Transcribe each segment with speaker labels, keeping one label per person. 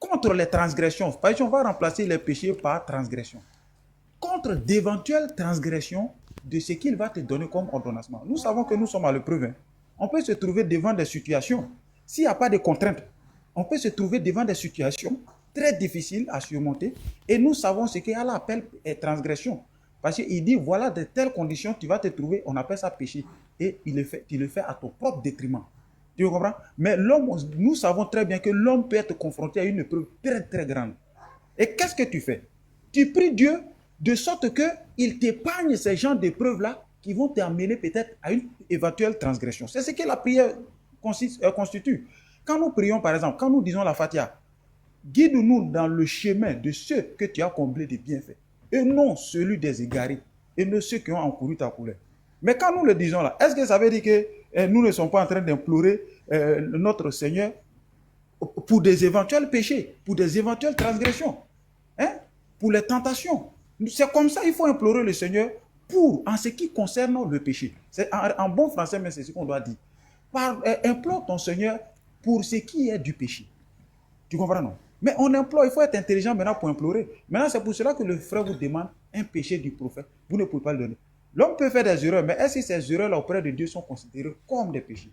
Speaker 1: contre les transgressions. Par exemple, on va remplacer les péchés par transgression. Contre d'éventuelles transgressions de ce qu'il va te donner comme ordonnancement. Nous savons que nous sommes à l'épreuve. On peut se trouver devant des situations, s'il n'y a pas de contraintes, on peut se trouver devant des situations très difficiles à surmonter. Et nous savons ce qu'Allah appelle transgression. Parce qu'il dit, voilà de telles conditions, tu vas te trouver, on appelle ça péché. Et tu le fais à ton propre détriment. Tu comprends? Mais l'homme, nous savons très bien que l'homme peut être confronté à une épreuve très très grande. Et qu'est-ce que tu fais? Tu pries Dieu de sorte qu'il t'épargne ces genres d'épreuves-là qui vont t'amener peut-être à une éventuelle transgression. C'est ce que la prière constitue. Quand nous prions, par exemple, quand nous disons la Fatiha, guide-nous dans le chemin de ceux que tu as comblés de bienfaits, et non celui des égarés, et non ceux qui ont encouru ta couleur. Mais quand nous le disons là, est-ce que ça veut dire que nous ne sommes pas en train d'implorer notre Seigneur pour des éventuels péchés, pour des éventuelles transgressions, pour les tentations? C'est comme ça qu'il faut implorer le Seigneur en ce qui concerne le péché. C'est en bon français, mais c'est ce qu'on doit dire. Implore ton Seigneur pour ce qui est du péché. Tu comprends, non? Mais on implore, il faut être intelligent maintenant pour implorer. Maintenant, c'est pour cela que le frère vous demande un péché du prophète. Vous ne pouvez pas le donner. L'homme peut faire des erreurs, mais est-ce que ces erreurs-là auprès de Dieu sont considérées comme des péchés?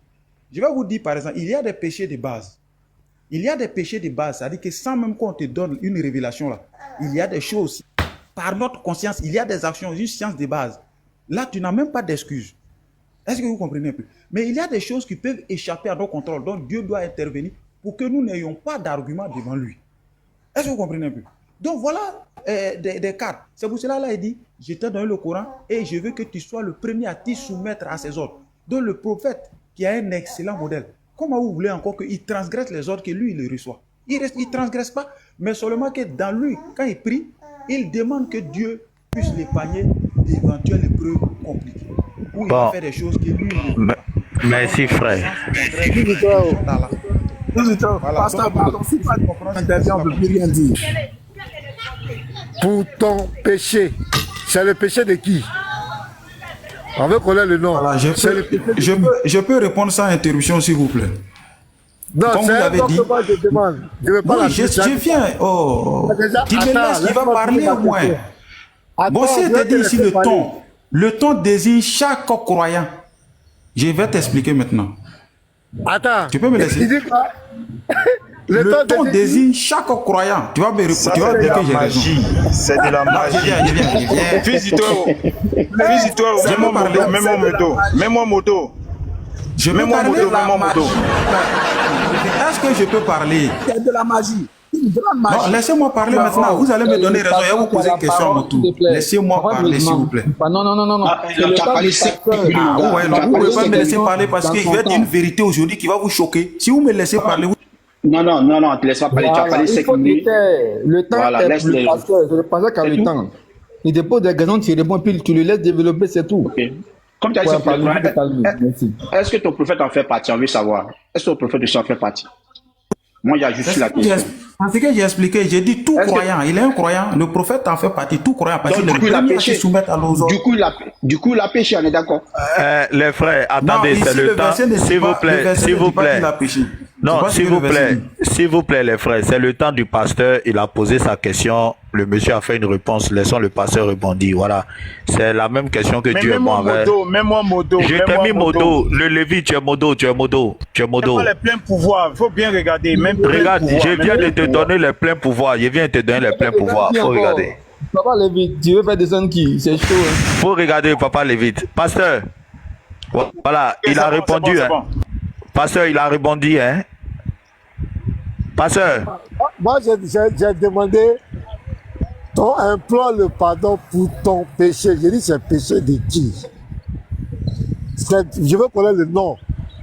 Speaker 1: Je vais vous dire, par exemple, il y a des péchés de base. Il y a des péchés de base, c'est-à-dire que sans même qu'on te donne une révélation là, il y a des choses, par notre conscience, il y a des actions, une science de base. Là, tu n'as même pas d'excuses. Est-ce que vous comprenez un peu? Mais il y a des choses qui peuvent échapper à nos contrôles, donc Dieu doit intervenir pour que nous n'ayons pas d'argument devant lui. Est-ce que vous comprenez un peu? Donc voilà des cas. C'est pour cela là il dit, je t'ai donné le Coran et je veux que tu sois le premier à t'y soumettre à ses ordres. Donc le prophète qui a un excellent modèle, comment vous voulez encore qu'il transgresse les ordres que lui il reçoit? Il ne transgresse pas, mais seulement que dans lui, quand il prie, il demande que Dieu puisse l'épargner d'éventuelles épreuves compliquées. Où il va faire des choses que lui...
Speaker 2: Merci frère.
Speaker 3: Pasteur, pardon, si pas d'intervient, on ne peut plus rien dire. Pour ton péché, c'est le péché de qui? On veut connaître le nom.
Speaker 1: Voilà, je peux répondre sans interruption, s'il vous plaît.
Speaker 3: Non,
Speaker 1: comme vous l'avez dit.
Speaker 3: Je demande.
Speaker 1: Je viens. Oh, tu me laisses, il va parler au moins. Bon, si je te dis ici le ton désigne chaque croyant. Je vais t'expliquer maintenant.
Speaker 3: Attends.
Speaker 1: Tu peux me laisser? Le ton désigne chaque croyant. Tu vas me répondre. Tu vas dire que j'ai raison.
Speaker 4: C'est de la magie.
Speaker 1: Je viens.
Speaker 4: Fils-toi, mets-moi moto.
Speaker 1: Je peux parler. Est-ce que je peux parler?
Speaker 3: C'est de la magie. Une grande magie.
Speaker 1: Non, laissez-moi parler maintenant. Vous allez me donner raison. Je vais vous poser une question à mon tour. Laissez-moi parler, s'il vous plaît.
Speaker 5: Non.
Speaker 1: Vous ne pouvez pas me laisser parler parce que je vais dire une vérité aujourd'hui qui va vous choquer. Si vous me laissez parler, vous...
Speaker 5: Non, ne te laisse pas parler. Tu as parlé 5 minutes.
Speaker 6: Le temps est pour le pasteur. C'est le pasteur qui a le temps. Il dépose des questions, tu réponds, puis tu le laisses développer, c'est tout.
Speaker 5: Okay. Comme tu as dit, est-ce que ton prophète en fait partie? On veut savoir. Est-ce que ton prophète aussi en fait partie? Moi, il y a juste la question.
Speaker 1: C'est ce que j'ai expliqué. J'ai dit tout croyant. Il est un croyant. Le prophète en fait partie. Tout croyant. Parce que
Speaker 5: du coup, il a péché. Du coup, il a péché. On est d'accord?
Speaker 2: Les frères, attendez, c'est le temps. S'il vous plaît. Non, s'il vous plaît, les frères, c'est le temps du pasteur. Il a posé sa question. Le monsieur a fait une réponse. Laissons le pasteur répondre. Voilà. C'est la même question que Dieu m'avait.
Speaker 4: Mets-moi moto.
Speaker 2: Je t'ai mis moto. Le Lévi, tu es moto.
Speaker 4: C'est pas les pleins pouvoirs. Il faut bien regarder.
Speaker 2: Regarde, je viens de te donner les pleins pouvoirs. Je viens de te donner les pleins pouvoirs. Faut regarder.
Speaker 6: Papa Lévite, tu veux faire descendre qui? C'est chaud.
Speaker 2: Faut regarder, Papa Lévite. Pasteur. Voilà, il a répondu. Pasteur, il a répondu, hein. Pasteur.
Speaker 3: Moi, j'ai demandé, ton implore le pardon pour ton péché. J'ai dit, c'est péché de qui? Je veux connaître le nom.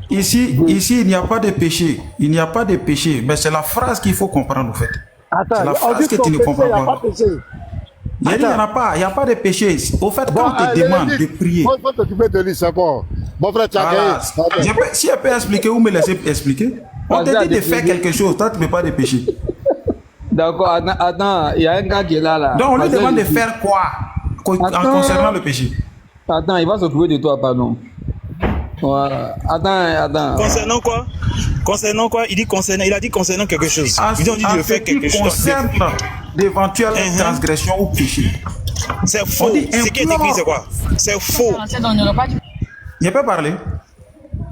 Speaker 1: Ici, il n'y a pas de péché. Il n'y a pas de péché. Mais c'est la phrase qu'il faut comprendre, en fait. C'est la phrase que tu ne comprends pas. Il n'y en a pas. Il n'y a pas de péché. Au fait, quand on te demande de prier.
Speaker 3: Moi, je vais t'occuper de lui, c'est bon. Mon frère, tu as gagné.
Speaker 1: Si elle peut expliquer, vous me laissez expliquer. On te dit de faire quelque chose. Toi, tu ne peux pas de péché.
Speaker 6: D'accord, attends, il y a un gars qui est là.
Speaker 1: Donc, on lui demande de faire quoi en concernant le péché?
Speaker 6: Attends, il va s'occuper de toi, pardon. Voilà. Attends.
Speaker 4: Concernant quoi? Il a dit concernant quelque chose. Ils ont dit de faire quelque chose.
Speaker 1: Concerne d'éventuelles transgressions ou péchés.
Speaker 4: C'est faux. Ce qui est écrit, c'est quoi? C'est faux.
Speaker 1: Je peux parler.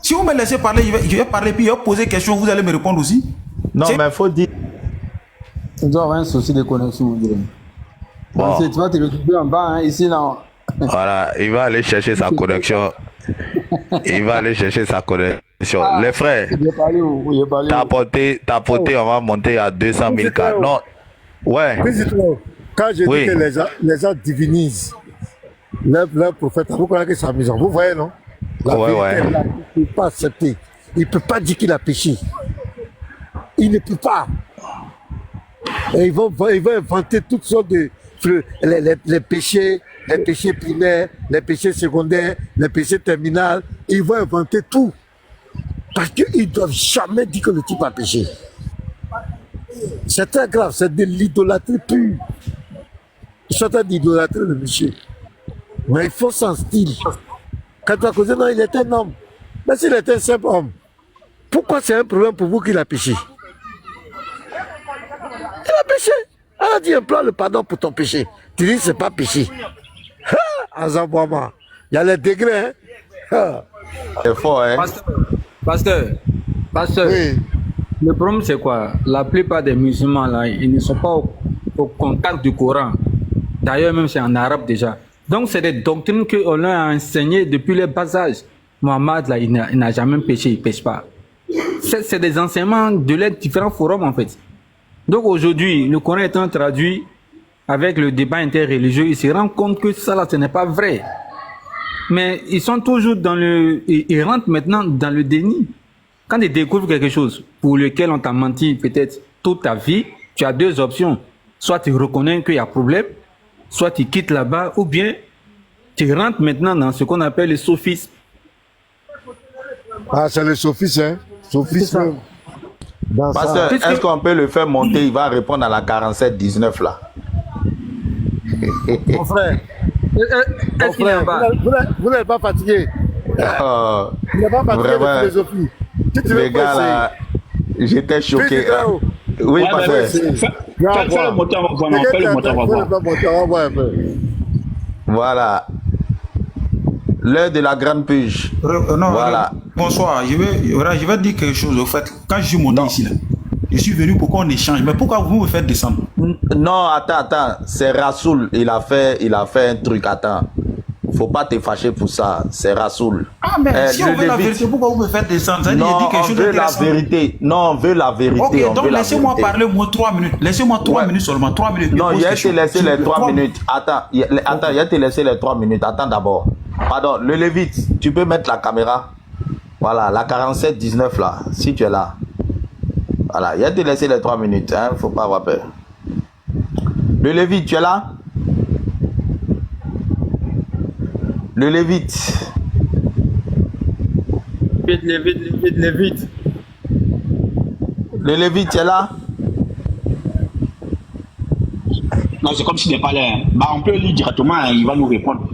Speaker 1: Si vous me laissez parler, je vais parler, puis je vais poser des questions, vous allez me répondre aussi.
Speaker 2: Non, mais il faut dire.
Speaker 6: Tu dois avoir un souci de connexion. Bon. Tu vas te retrouver en bas, hein, ici, là.
Speaker 2: Voilà, il va aller chercher sa connexion. Les frères, t'as porté, on va monter à 200 000 cas. Non, ouais.
Speaker 3: Quand je dis que les gens divinisent leur prophète, vous connaissez que c'est amusant. Vous voyez, non? La vérité, là, il ne peut pas accepter. Il ne peut pas dire qu'il a péché. Il ne peut pas. Et ils vont inventer toutes sortes de... les péchés primaires, les péchés secondaires, les péchés terminaux. Ils vont inventer tout. Parce qu'ils ne doivent jamais dire que le type a péché. C'est très grave, c'est de l'idolâtrie pure. Ils sont en train d'idolâtrer le monsieur. Mais il faut sans style. Quand tu as causé, non, il était un homme. Mais s'il était un simple homme, pourquoi c'est un problème pour vous qu'il a péché? Il a péché. Elle a dit implore le pardon pour ton péché. Tu dis c'est pas péché. Azabouama. Il y a les degrés. Hein?
Speaker 2: C'est fort, hein?
Speaker 6: Pasteur. Oui. Le problème c'est quoi? La plupart des musulmans là, ils ne sont pas au contact du Coran. D'ailleurs même c'est en arabe déjà. Donc c'est des doctrines qu'on leur a enseignées depuis le bas âge. Mohammed là, il n'a jamais péché, il ne pêche pas. C'est des enseignements de les différents forums en fait. Donc aujourd'hui, le Coran étant traduit avec le débat interreligieux, ils se rendent compte que ça là, ce n'est pas vrai. Mais ils sont toujours ils rentrent maintenant dans le déni. Quand ils découvrent quelque chose pour lequel on t'a menti peut-être toute ta vie, tu as deux options. Soit tu reconnais qu'il y a problème, soit tu quittes là-bas, ou bien tu rentres maintenant dans ce qu'on appelle le sophisme.
Speaker 3: Ah, c'est le sophisme, hein? Sophisme.
Speaker 2: Pasteur, est-ce qu'on peut le faire monter? Il va répondre à la 47-19 là.
Speaker 3: Mon frère, vous n'êtes pas fatigué. Vous n'êtes pas fatigué de philosophie.
Speaker 2: Les gars là, j'étais choqué. Oui, pasteur.
Speaker 5: Fais le moteur, on va voir.
Speaker 2: Voilà. L'heure de la grande purge.
Speaker 1: Non,
Speaker 2: voilà.
Speaker 1: Bonsoir. Je vais dire quelque chose. Au fait, quand je suis monté ici, là, je suis venu pour qu'on échange. Mais pourquoi vous me faites descendre?
Speaker 2: Non, attends. C'est Rassoul. Il a fait un truc. Attends. Faut pas te fâcher pour ça. C'est Rassoul.
Speaker 1: Ah, mais si on veut la vérité, pourquoi vous me faites descendre? Ça dit,
Speaker 2: non,
Speaker 1: je dis quelque chose
Speaker 2: on veut la vérité. Non, on veut la vérité.
Speaker 1: Ok, donc laissez-moi parler, moi, 3 minutes. Laissez-moi 3 minutes seulement. 3 minutes.
Speaker 2: Non, il a te laissé les 3 minutes. Attends, il a te laissé les 3 minutes. Attends d'abord. Pardon, le Lévite, tu peux mettre la caméra. Voilà, la 47-19 là, si tu es là. Voilà, il a te laissé les 3 minutes, hein, faut pas avoir peur. Le Lévite, tu es là? Le Lévite.
Speaker 6: Lévite.
Speaker 2: Le Lévite, tu es là?
Speaker 5: Non, c'est comme s'il n'est pas là. Bah, on peut lire directement, hein, il va nous répondre.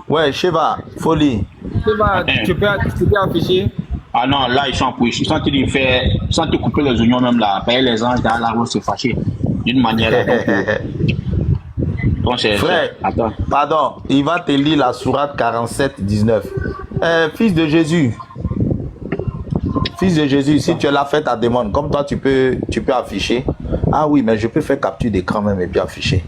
Speaker 2: Ouais, Sheva, faut lire.
Speaker 6: Sheva, tu peux afficher?
Speaker 5: Ah non, là, ils sont en position. Ils sont en train de faire, sans te couper les oignons même là, payer les anges dans la rue, c'est fâché. D'une manière là. Donc,
Speaker 2: frère,
Speaker 5: attends.
Speaker 2: Pardon, il va te lire la sourate 47-19. Fils de Jésus. Fils de Jésus, si tu es là, fais ta demande. Comme toi, tu peux afficher. Ah oui, mais je peux faire capture d'écran même et puis afficher.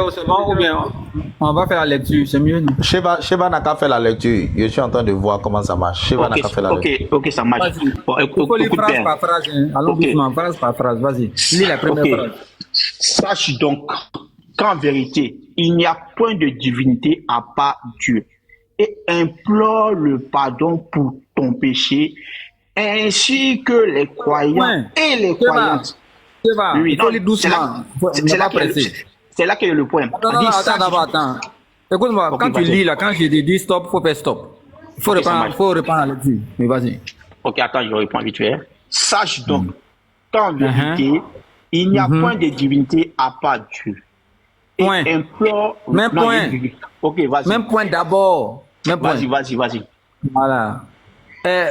Speaker 6: C'est bon ou bien on va faire la lecture, c'est mieux.
Speaker 2: Sheva n'a qu'à faire la lecture. Je suis en train de voir comment ça marche. Sheva n'a qu'à faire la lecture.
Speaker 5: Ok, ça marche.
Speaker 6: Il faut lire phrase par phrase. Allons doucement, phrase par phrase. Vas-y, lis la première phrase.
Speaker 5: Sache donc qu'en vérité, il n'y a point de divinité à part Dieu. et implore le pardon pour ton péché, ainsi que les croyants et les croyantes.
Speaker 6: Oui, il doucement.
Speaker 5: C'est là qu'il y a le point.
Speaker 6: Attends. Écoute-moi, okay, quand tu lis là, quand je te dis stop, il faut faire stop. Il faut répondre à là-dessus. Mais vas-y.
Speaker 5: Ok, attends, je réponds vite fait. Sache donc qu'en vérité, il n'y a point de divinité à part Dieu. Et implore...
Speaker 6: Même point.
Speaker 5: Ok, vas-y.
Speaker 6: Même point d'abord.
Speaker 5: Vas-y.
Speaker 6: Voilà.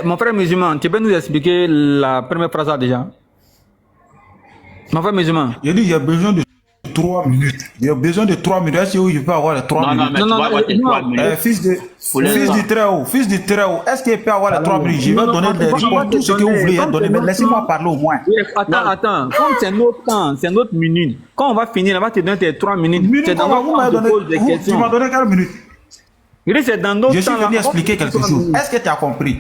Speaker 6: Mon frère musulman, tu peux nous expliquer la première phrase là déjà? Mon frère musulman.
Speaker 1: Il dit il y a besoin de 3 minutes. Il y a besoin de 3 minutes. Est-ce que je peux avoir les 3 minutes?
Speaker 6: Non.
Speaker 1: Fils du très haut. Est-ce qu'il peut avoir les 3 minutes? Je vais donner des réponses, tout ce que vous voulez donner. Mais laissez-moi parler au moins.
Speaker 6: Attends. Comme c'est notre temps, c'est notre minute. Quand on va finir, on va te donner tes 3 minutes.
Speaker 1: Tu m'as donné quelle minute?
Speaker 6: C'est dans notre temps.
Speaker 1: Je suis venu expliquer quelque chose. Est-ce que tu as compris?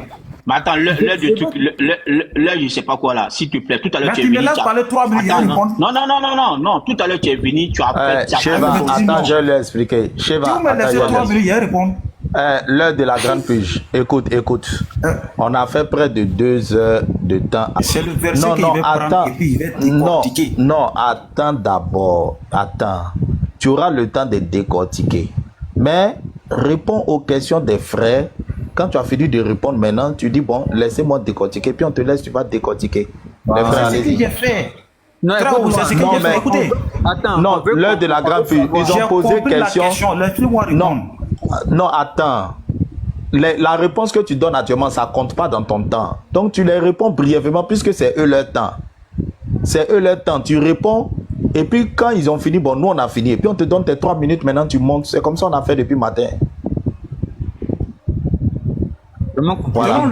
Speaker 5: Mais attends, l'heure du truc, l'heure, je sais pas quoi là, s'il te plaît, tout à l'heure tu es venu.
Speaker 1: Tu me laisses parler 3 minutes.
Speaker 5: Non, tout à l'heure tu es venu, tu as
Speaker 2: attends, je vais lui expliquer.
Speaker 1: Sheva, tu me laisses 3 minutes, il répond.
Speaker 2: L'heure de la grande purge. Écoute. On a fait près de 2 heures de temps.
Speaker 1: C'est le verset qu'il va prendre et puis il va décortiquer.
Speaker 2: Non, attends d'abord. Tu auras le temps de décortiquer. Mais réponds aux questions des frères. Quand tu as fini de répondre maintenant, tu dis bon, laissez-moi décortiquer. Puis on te laisse, tu vas décortiquer.
Speaker 1: Les frères, c'est ce que j'ai fait.
Speaker 2: Écoutez. Non, l'heure de la grande purge. Ils ont posé question.
Speaker 1: Laissez-moi répondre.
Speaker 2: Non, attends. La réponse que tu donnes actuellement, ça compte pas dans ton temps. Donc tu les réponds brièvement puisque c'est eux leur temps. Tu réponds et puis quand ils ont fini, bon, nous on a fini. Et puis on te donne tes 3 minutes, maintenant tu montes. C'est comme ça on a fait depuis matin.
Speaker 1: Selon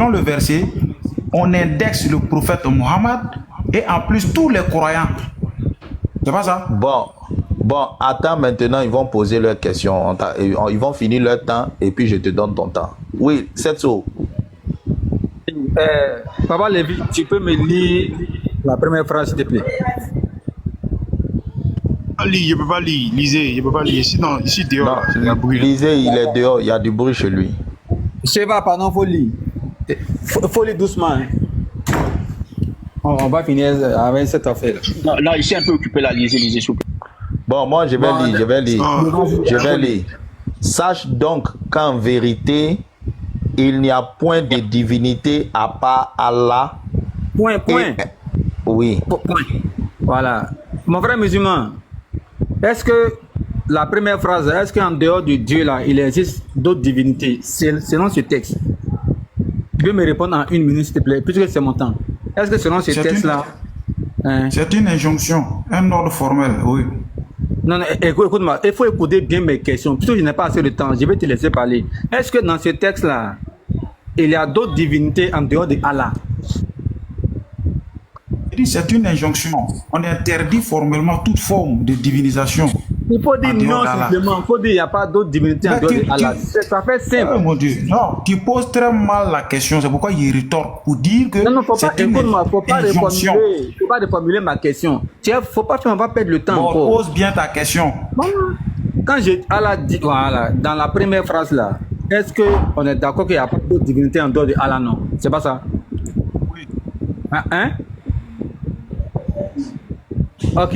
Speaker 1: le verset, on indexe le prophète Mohammed et en plus tous les croyants. C'est pas ça?
Speaker 2: Bon, attends, maintenant ils vont poser leurs questions. Ils vont finir leur temps et puis je te donne ton temps. Oui, c'est ça.
Speaker 6: Papa Lévi, tu peux me lire la première phrase s'il te plaît?
Speaker 4: Je peux pas lire. Lisez, je peux pas lire. Sinon, ici dehors, il y a bruit.
Speaker 2: Lisez, il est dehors, il y a du bruit chez lui.
Speaker 6: Sheva, pardon, faut lire. Faut lire doucement. Hein. On va finir avec cette affaire.
Speaker 5: Non, ici un peu occupé là, lisez, s'il vous plaît.
Speaker 2: Bon, moi je vais lire. Sache donc qu'en vérité, il n'y a point de divinité à part Allah.
Speaker 6: Point.
Speaker 2: Oui.
Speaker 6: Point. Voilà. Mon frère musulman, est-ce que la première phrase, est-ce qu'en dehors de Dieu là, il existe d'autres divinités selon ce texte? Tu peux me répondre en 1 minute s'il te plaît, puisque c'est mon temps. Est-ce que selon ce texte là...
Speaker 1: C'est une injonction, un ordre formel, oui.
Speaker 6: Non, écoute-moi, il faut écouter bien mes questions, puisque je n'ai pas assez de temps, je vais te laisser parler. Est-ce que dans ce texte là, il y a d'autres divinités en dehors de Allah?
Speaker 1: C'est une injonction. On interdit formellement toute forme de divinisation.
Speaker 6: Il faut dire non simplement. Il faut dire qu'il n'y a pas d'autres divinités en dehors de Allah. Ça fait simple.
Speaker 1: Oh mon Dieu. Non, tu poses très mal la question. C'est pourquoi il rétorque pour dire que
Speaker 6: c'est une injonction. Il ne faut pas reformuler ma question. Il ne faut pas faire, on va perdre le temps.
Speaker 1: Bon, pose bien ta question.
Speaker 6: Quand Allah dit, voilà, dans la première phrase là, est-ce qu'on est d'accord qu'il n'y a pas d'autres divinités en dehors de Allah? Non. C'est pas ça?
Speaker 1: Oui.
Speaker 6: Hein? Ok,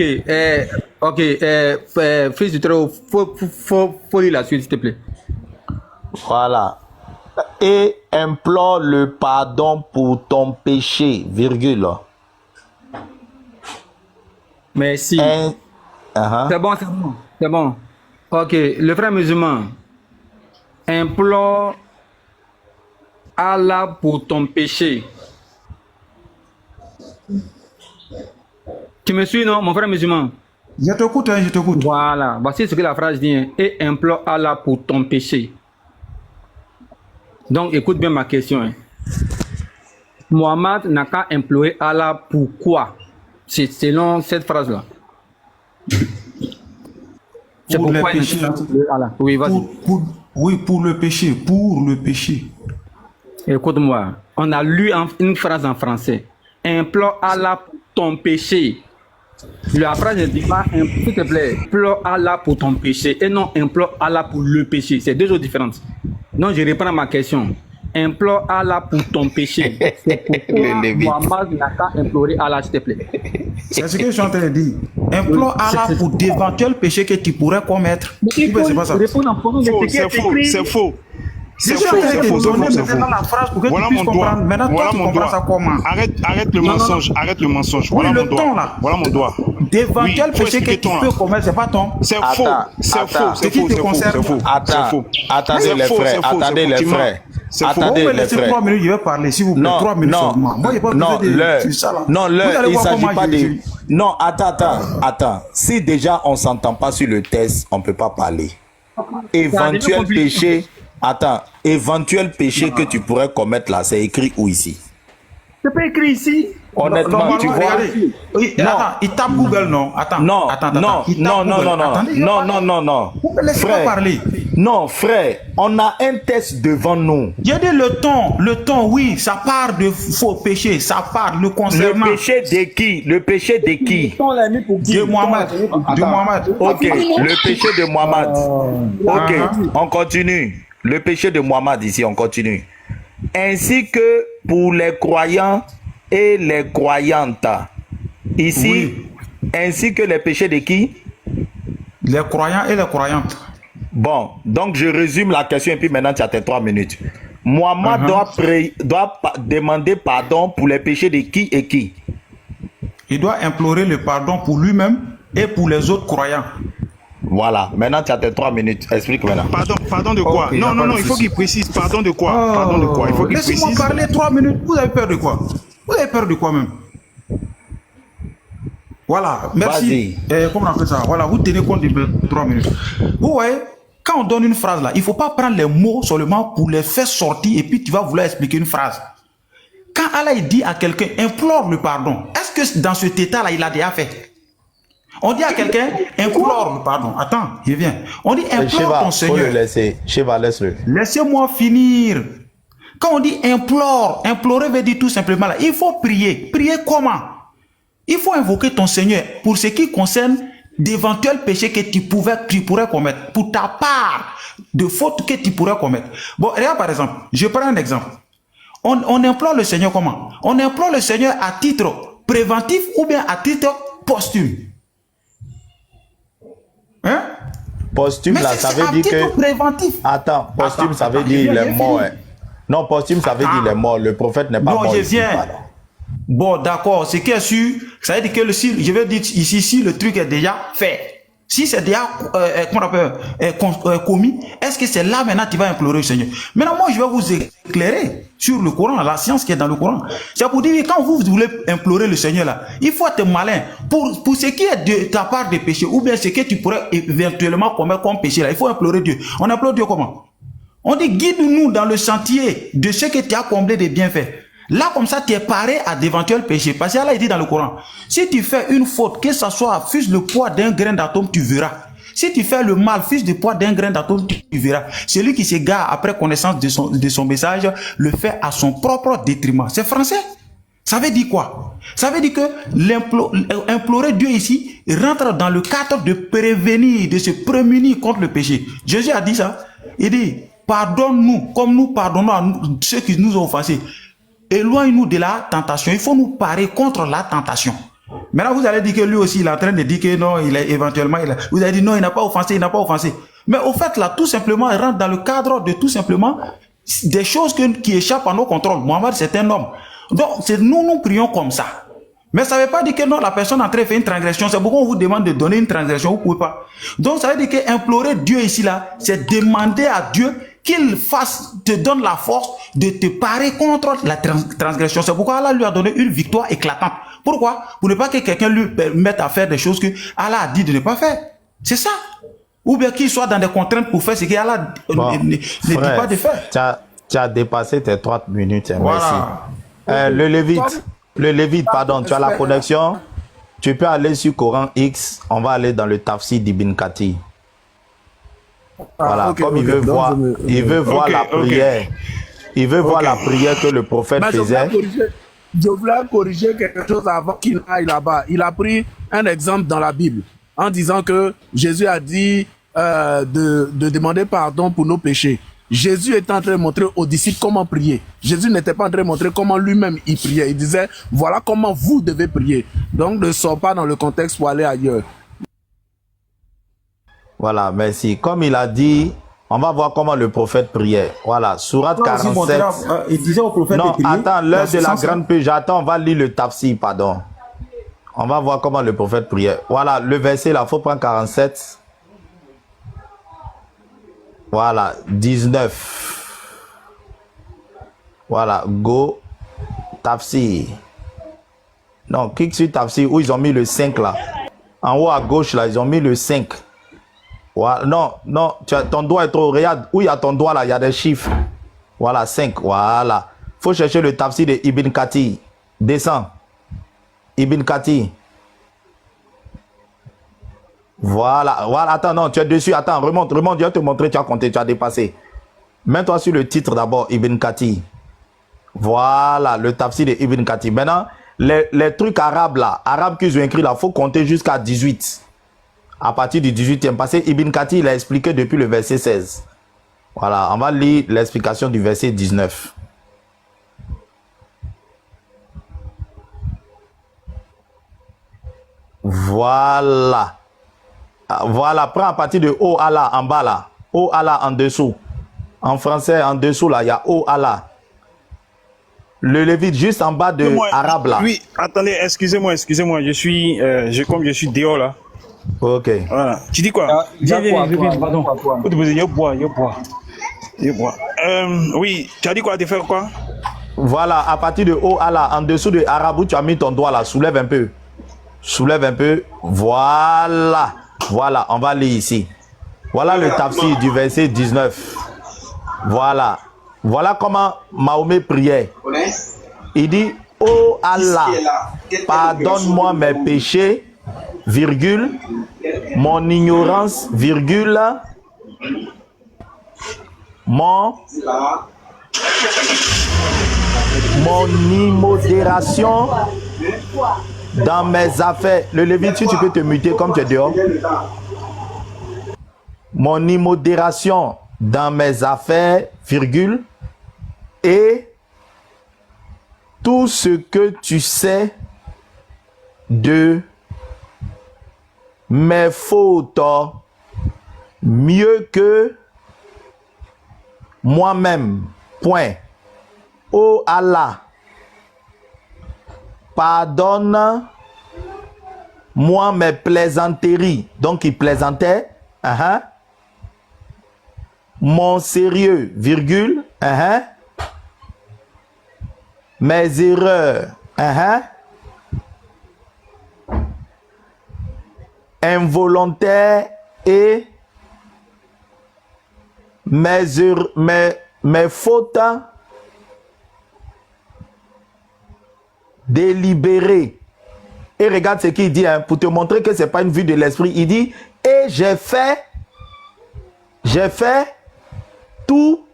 Speaker 6: fils du trône, faut lire la suite, s'il te plaît.
Speaker 2: Voilà. Et implore le pardon pour ton péché, virgule.
Speaker 6: Merci. C'est bon. Ok, le frère musulman, implore Allah pour ton péché. Tu me suis, non, mon frère musulman?
Speaker 1: Je t'écoute.
Speaker 6: Voilà, voici ce que la phrase dit. Et implore Allah pour ton péché. Donc, écoute bien ma question. Hein. Mohammed n'a qu'à implorer Allah pourquoi? C'est selon cette phrase-là. C'est pourquoi il n'a qu'à Allah. Oui, vas-y.
Speaker 1: Pour le péché.
Speaker 6: Écoute-moi, on a lu une phrase en français. Implore Allah pour ton péché. La phrase ne dit pas, s'il te plaît, implore Allah pour ton péché et non implore Allah pour le péché. C'est deux choses différentes. Donc, je reprends ma question. Implore Allah pour ton péché. C'est pourquoi Mohamed n'a qu'à implorer Allah, s'il te plaît.
Speaker 1: C'est ce que je suis en train de dire. Implore Allah pour d'éventuels péchés que tu pourrais commettre.
Speaker 6: Il faut répondre en prenant de ce qui est écrit.
Speaker 5: C'est faux.
Speaker 1: C'est faux. Voilà mon doigt. Voilà mon doigt.
Speaker 5: Arrête le mensonge. Arrête le mensonge. Voilà mon doigt. Voilà mon doigt.
Speaker 1: D'éventuels péchés que tu peux commettre, c'est pas ton.
Speaker 5: C'est faux. C'est faux. C'est faux. C'est faux.
Speaker 2: Attendez les frères. Attendez les frères.
Speaker 1: Attendez les frères. 3 minutes, je vais parler, s'il vous plaît. 3 minutes seulement. Moi,
Speaker 2: non, il s'agit pas de. Non, attends. Si déjà on s'entend pas sur le test, on peut pas parler. Éventuel péché. Attends, éventuel péché que tu pourrais commettre là, c'est écrit où ici?
Speaker 6: C'est pas écrit ici.
Speaker 2: Honnêtement, tu vois.
Speaker 1: Oui, attends, il tape Google, non? Attends.
Speaker 2: Non.
Speaker 1: Laissez-moi parler.
Speaker 2: Non, frère, on a un test devant nous.
Speaker 1: J'ai dit le ton, oui, ça part de faux péché, ça part le concernant.
Speaker 2: Le péché de qui? Le péché de qui?
Speaker 1: De Mohamed.
Speaker 2: Ok, le péché de Mohamed. Ok, on continue. Le péché de Mohamed ici, on continue. Ainsi que pour les croyants et les croyantes. Ici, oui. Ainsi que les péchés de qui?
Speaker 1: Les croyants et les croyantes.
Speaker 2: Bon, donc je résume la question et puis maintenant tu as tes 3 minutes. Mohamed doit demander pardon pour les péchés de qui et qui?
Speaker 1: Il doit implorer le pardon pour lui-même et pour les autres croyants.
Speaker 2: Voilà, maintenant tu as tes 3 minutes. Explique maintenant.
Speaker 5: Pardon de quoi? Okay, non, il faut qu'il précise. Pardon de quoi? Pardon de quoi? Il faut qu'il précise.
Speaker 1: Laissez-moi parler 3 minutes. Vous avez peur de quoi? Vous avez peur de quoi même? Voilà, merci. Comment on appelle ça? Voilà, vous tenez compte de 3 minutes. Vous voyez, quand on donne une phrase là, il ne faut pas prendre les mots seulement pour les faire sortir et puis tu vas vouloir expliquer une phrase. Quand Allah dit à quelqu'un, implore le pardon, est-ce que dans cet état-là, il a déjà fait? On dit à quelqu'un, implore le pardon. Attends, je viens. On dit, implore ton Seigneur.
Speaker 2: Faut le laisser. Sheva, laisse-le.
Speaker 1: Laissez-moi finir. Quand on dit implore, implorer veut dire tout simplement là, il faut prier. Prier comment? Il faut invoquer ton Seigneur pour ce qui concerne d'éventuels péchés que tu pourrais commettre, pour ta part de fautes que tu pourrais commettre. Bon, regarde par exemple, je prends un exemple. On implore le Seigneur comment? On implore le Seigneur à titre préventif ou bien à titre posthume. Hein?
Speaker 2: Posthume, là, ça veut dire que...
Speaker 1: préventif.
Speaker 2: Attends, posthume, ça veut dire il est mort. Non, posthume, ça veut dire il est mort. Le prophète n'est pas mort.
Speaker 1: Non, je viens. Bon, d'accord. Ce qui est sûr, ça veut dire que je vais dire ici, si le truc est déjà fait, si c'est déjà commis, est-ce que c'est là maintenant que tu vas implorer le Seigneur? Maintenant, moi, je vais vous éclairer sur le Coran, la science qui est dans le Coran. C'est pour dire que quand vous voulez implorer le Seigneur là, il faut être malin. Pour ce qui est de ta part de péché, ou bien ce que tu pourrais éventuellement commettre comme péché là, il faut implorer Dieu. On implore Dieu comment? On dit, guide-nous dans le sentier de ce que tu as comblé de bienfaits. Là, comme ça, tu es paré à d'éventuels péchés. Parce qu'Allah dit dans le Coran, si tu fais une faute, que ce soit fût le poids d'un grain d'atome, tu verras. Si tu fais le mal, fût le poids d'un grain d'atome, tu verras. Celui qui s'égare après connaissance de son message, le fait à son propre détriment. C'est français. Ça veut dire quoi? Ça veut dire que implorer Dieu ici rentre dans le cadre de prévenir, de se prémunir contre le péché. Jésus a dit ça. Il dit, pardonne-nous comme nous pardonnons à ceux qui nous ont offensés. Éloigne-nous de la tentation. Il faut nous parer contre la tentation. Maintenant, vous allez dire que lui aussi, il est en train de dire que non, il est éventuellement... vous allez dire non, il n'a pas offensé, il n'a pas offensé. Mais au fait, là, tout simplement, il rentre dans le cadre de tout simplement des choses qui échappent à nos contrôles. Mohamed, c'est un homme. Donc, nous prions comme ça. Mais ça ne veut pas dire que non, la personne est en train de faire une transgression. C'est pourquoi on vous demande de donner une transgression, vous ne pouvez pas. Donc, ça veut dire qu'implorer Dieu ici, là, c'est demander à Dieu qu'il te donne la force de te parer contre la transgression. C'est pourquoi Allah lui a donné une victoire éclatante. Pourquoi? Pour ne pas que quelqu'un lui permette à faire des choses que Allah a dit de ne pas faire. C'est ça. Ou bien qu'il soit dans des contraintes pour faire ce qu'Allah ne dit pas de faire.
Speaker 2: Tu as dépassé tes 30 minutes.
Speaker 1: Voilà.
Speaker 2: Merci. Le Lévite, pardon, tu as la connexion. Tu peux aller sur Coran X. On va aller dans le Tafsir d'Ibn Kathir. Voilà, comme il veut voir la prière. Il veut voir la prière que le prophète faisait.
Speaker 7: Je voulais corriger quelque chose avant qu'il aille là-bas. Il a pris un exemple dans la Bible en disant que Jésus a dit de demander pardon pour nos péchés. Jésus était en train de montrer aux disciples comment prier. Jésus n'était pas en train de montrer comment lui-même il priait. Il disait, voilà comment vous devez prier. Donc ne sors pas dans le contexte pour aller ailleurs.
Speaker 2: Voilà, merci. Comme il a dit, on va voir comment le prophète priait. Voilà, sourate 47.
Speaker 1: Il disait au prophète
Speaker 2: non,
Speaker 1: de prier.
Speaker 2: Attends, l'heure de la grande purge. Attends, on va lire le tafsir, pardon. On va voir comment le prophète priait. Voilà, le verset là, il faut prendre 47. Voilà, 19. Voilà, go, tafsir. Non, clique sur tafsir où ils ont mis le 5 là. En haut à gauche là, ils ont mis le 5. Voilà. Non, non, ton doigt est trop. Regarde, où il y a ton doigt là, il y a des chiffres. Voilà, 5. Voilà. Faut chercher le tafsir de Ibn Kathir. Descends. Ibn Kathir. Voilà, voilà, attends, non, tu es dessus, attends, remonte, je vais te montrer, tu as compté, tu as dépassé. Mets-toi sur le titre d'abord, Ibn Kathir. Voilà, le tafsir de Ibn Kathir. Maintenant, les trucs arabes là, arabes qu'ils ont écrit là, il faut compter jusqu'à 18. À partir du 18e, parce que Ibn Kathir, il a expliqué depuis le verset 16. Voilà, on va lire l'explication du verset 19. Voilà. Voilà, prends à partir de Oh Allah en bas là. Oh Allah en dessous. En français, en dessous là, il y a Oh Allah. Le Lévite juste en bas de arabe là.
Speaker 4: Oui, attendez, excusez-moi, je suis, comme je suis dehors là.
Speaker 2: Ok.
Speaker 4: Voilà. Tu dis quoi?
Speaker 6: Pardon.
Speaker 4: Oui, tu as dit quoi, de faire quoi?
Speaker 2: Voilà, à partir de Oh Allah, en dessous de arabe où tu as mis ton doigt là, soulève un peu. Soulève un peu. Voilà. Voilà, on va lire ici. Voilà le tafsir du verset 19. Voilà. Voilà comment Mahomet priait. Il dit, oh Allah, pardonne-moi mes péchés, virgule, mon ignorance, virgule, mon immodération dans mes affaires. Le Lévite, si tu peux te muter comme tu es dehors. Mon immodération dans mes affaires, virgule, et tout ce que tu sais de mes fautes, mieux que moi-même. Point. Oh Allah, pardonne-moi mes plaisanteries. Donc il plaisantait. Mon sérieux, virgule. Mes erreurs. Involontaires et mes fautes délibérées. Et regarde ce qu'il dit, pour te montrer que ce n'est pas une vue de l'esprit. Il dit, et j'ai fait tout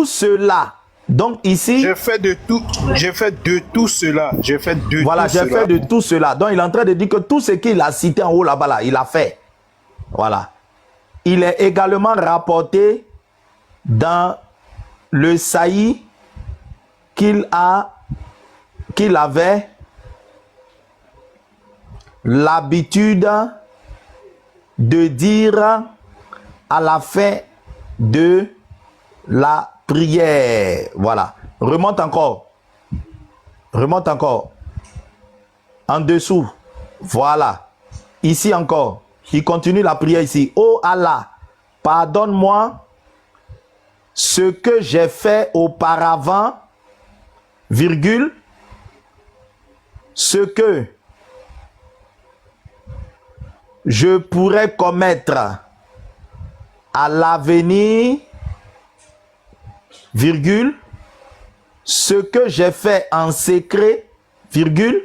Speaker 2: cela. Donc ici,
Speaker 4: j'ai fait de tout cela.
Speaker 2: Voilà, j'ai fait de tout cela. Donc il est en train de dire que tout ce qu'il a cité en haut là-bas, là, il a fait. Voilà. Il est également rapporté dans le saillie qu'il avait l'habitude de dire à la fin de la prière. Voilà. Remonte encore. En dessous. Voilà. Ici encore. Il continue la prière ici. Oh Allah, pardonne-moi ce que j'ai fait auparavant, virgule, ce que je pourrais commettre à l'avenir, virgule, ce que j'ai fait en secret, virgule,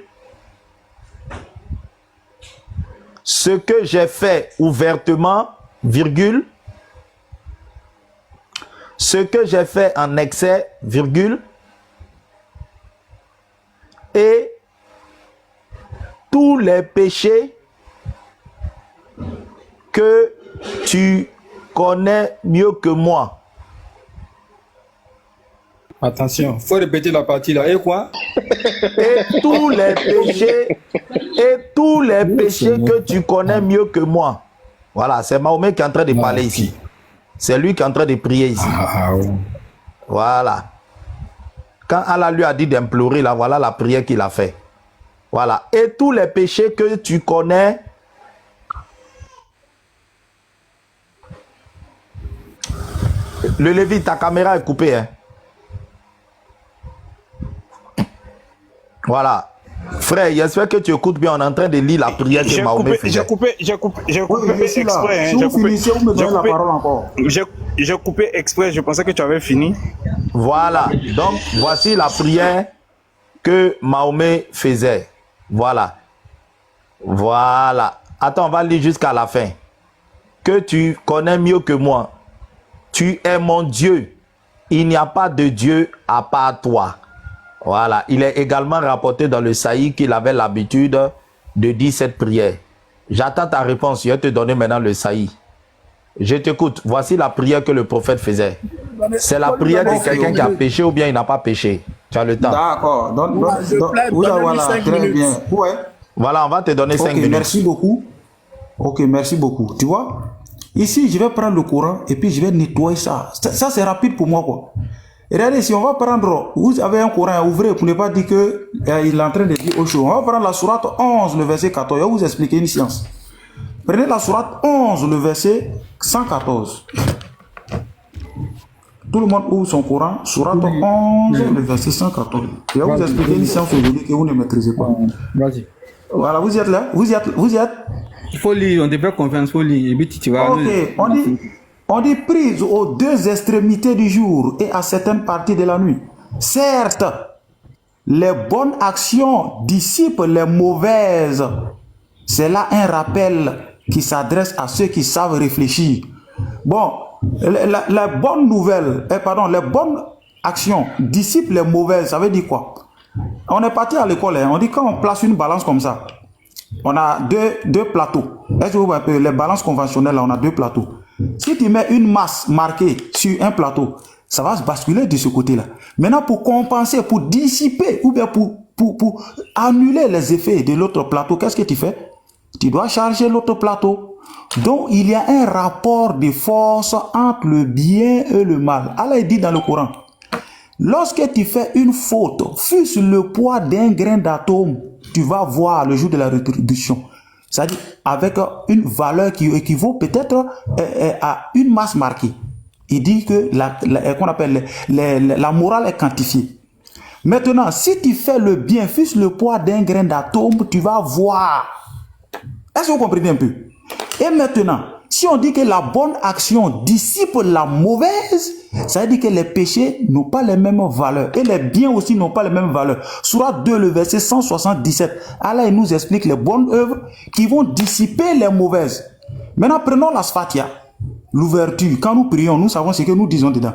Speaker 2: ce que j'ai fait ouvertement, virgule, ce que j'ai fait en excès, virgule, et tous les péchés que tu connais mieux que moi.
Speaker 6: Attention, faut répéter la partie là. Et quoi?
Speaker 2: Et tous les péchés que tu connais mieux que moi. Voilà, c'est Mahomet qui est en train de parler ici. C'est lui qui est en train de prier ici. Voilà. Quand Allah lui a dit d'implorer, là, voilà la prière qu'il a fait. Voilà. Et tous les péchés que tu connais. Le Lévi, ta caméra est coupée, hein. Voilà. Frère, j'espère que tu écoutes bien. On est en train de lire la prière que Mahomet faisait.
Speaker 4: J'ai coupé exprès.
Speaker 1: Si vous finissez, vous me donnez la parole encore.
Speaker 4: J'ai coupé exprès. Je pensais que tu avais fini.
Speaker 2: Voilà. Donc, voici la prière que Mahomet faisait. Voilà. Voilà. Attends, on va lire jusqu'à la fin. Que tu connais mieux que moi. Tu es mon Dieu. Il n'y a pas de Dieu à part toi. Voilà. Il est également rapporté dans le Saïd qu'il avait l'habitude de dire cette prière. J'attends ta réponse. Je vais te donner maintenant le Saïd. Je t'écoute. Voici la prière que le prophète faisait. C'est la prière de quelqu'un qui a péché ou bien il n'a pas péché. Tu as le temps.
Speaker 1: D'accord. Voilà, très bien. Ouais.
Speaker 2: Voilà, on va te donner 5 minutes.
Speaker 1: Merci beaucoup. Ok, merci beaucoup. Tu vois, ici, je vais prendre le Coran et puis je vais nettoyer ça. Ça, c'est rapide pour moi, quoi. Et regardez, si on va prendre, vous avez un Coran, ouvrez pour ne pas dire qu'il est en train de dire autre chose. On va prendre la sourate 11, le verset 14. Je vais vous expliquer une science. Prenez la sourate 11, le verset 114. Tout le monde ouvre son Coran, sourate 11, le verset 114. Je vais vous expliquer une science aujourd'hui que vous ne maîtrisez pas.
Speaker 6: Vas-y.
Speaker 1: Voilà, vous y êtes là? Vous y êtes?
Speaker 6: Il faut lire, on te fait confiance, il faut lire. Et puis tu vas.
Speaker 1: Ok, on dit prise aux deux extrémités du jour et à certaines parties de la nuit. Certes, les bonnes actions dissipent les mauvaises. C'est là un rappel qui s'adresse à ceux qui savent réfléchir. Bon, la bonne nouvelle, les bonnes actions dissipent les mauvaises. Ça veut dire quoi? On est parti à l'école, hein, on dit quand on place une balance comme ça, on a deux plateaux. Est-ce que vous voyez les balances conventionnelles, là, on a deux plateaux. Si tu mets une masse marquée sur un plateau, ça va se basculer de ce côté-là. Maintenant, pour compenser, pour dissiper ou bien pour annuler les effets de l'autre plateau, qu'est-ce que tu fais? Tu dois charger l'autre plateau. Donc, il y a un rapport de force entre le bien et le mal. Allah dit dans le Coran, lorsque tu fais une faute, fût-ce le poids d'un grain d'atome, tu vas voir le jour de la rétribution. C'est-à-dire avec une valeur qui équivaut peut-être à une masse marquée. Il dit que qu'on appelle la morale est quantifiée. Maintenant, si tu fais le bien, fût-ce le poids d'un grain d'atome, tu vas voir. Est-ce que vous comprenez un peu? Et maintenant, si on dit que la bonne action dissipe la mauvaise, ça veut dire que les péchés n'ont pas les mêmes valeurs. Et les biens aussi n'ont pas les mêmes valeurs. Sourate 2, le verset 177. Allah nous explique les bonnes œuvres qui vont dissiper les mauvaises. Maintenant, prenons la Sfatia, l'ouverture. Quand nous prions, nous savons ce que nous disons dedans.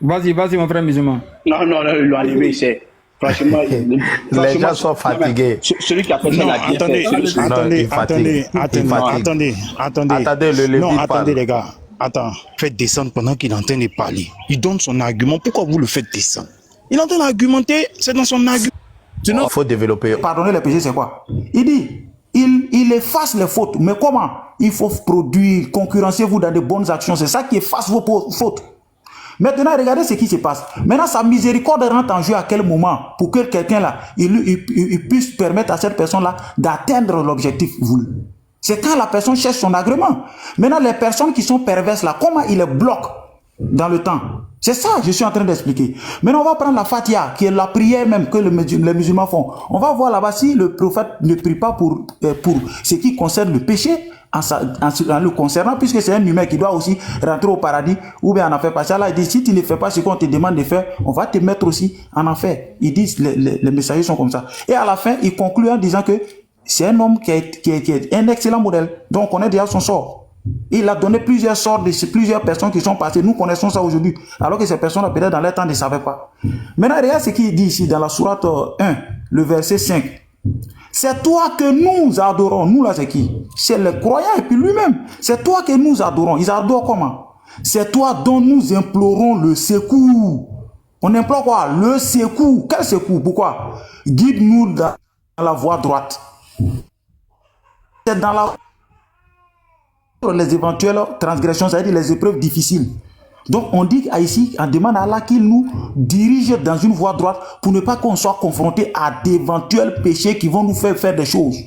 Speaker 6: Vas-y, mon frère musulman.
Speaker 5: Non, l'animé, c'est... Franchement,
Speaker 2: les gens sont fatigués.
Speaker 5: Celui qui a fait la
Speaker 4: Attendez,
Speaker 2: le Lévi
Speaker 4: non, attendez
Speaker 2: parle.
Speaker 4: les gars. Attends, faites descendre pendant qu'il est en train de parler. Il donne son argument. Pourquoi vous le faites descendre? Il est en train d'argumenter, c'est dans son argument.
Speaker 2: Il faut développer.
Speaker 1: Pardonner les péchés, c'est quoi? Il dit, il efface les fautes. Mais comment? Il faut produire, concurrencez-vous dans de bonnes actions. C'est ça qui efface vos fautes. Maintenant, regardez ce qui se passe. Maintenant, sa miséricorde rentre en jeu à quel moment pour que quelqu'un là, il puisse permettre à cette personne-là d'atteindre l'objectif voulu. C'est quand la personne cherche son agrément. Maintenant, les personnes qui sont perverses là, comment il les bloque dans le temps? C'est ça que je suis en train d'expliquer. Maintenant, on va prendre la Fatiha, qui est la prière même que les musulmans font. On va voir là-bas si le prophète ne prie pas pour ce qui concerne le péché, en le concernant, puisque c'est un humain qui doit aussi rentrer au paradis ou bien en enfer. Parce que là, il dit, si tu ne fais pas ce qu'on te demande de faire, on va te mettre aussi en enfer. Ils disent, les messagers sont comme ça. Et à la fin, il conclut en disant que c'est un homme qui est un excellent modèle. Donc, on est déjà son sort. Il a donné plusieurs sortes de plusieurs personnes qui sont passées. Nous connaissons ça aujourd'hui. Alors que ces personnes, peut-être dans leur temps, ne savaient pas. Maintenant, regarde ce qu'il dit ici dans la sourate 1, le verset 5. C'est toi que nous adorons. Nous, là, c'est qui? C'est les croyants et puis lui-même. C'est toi que nous adorons. Ils adorent comment? C'est toi dont nous implorons le secours. On implore quoi? Le secours. Quel secours? Pourquoi? Guide-nous dans la voie droite. C'est dans les éventuelles transgressions, c'est-à-dire les épreuves difficiles. Donc on dit ici, on demande à Allah qu'il nous dirige dans une voie droite pour ne pas qu'on soit confronté à d'éventuels péchés qui vont nous faire des choses.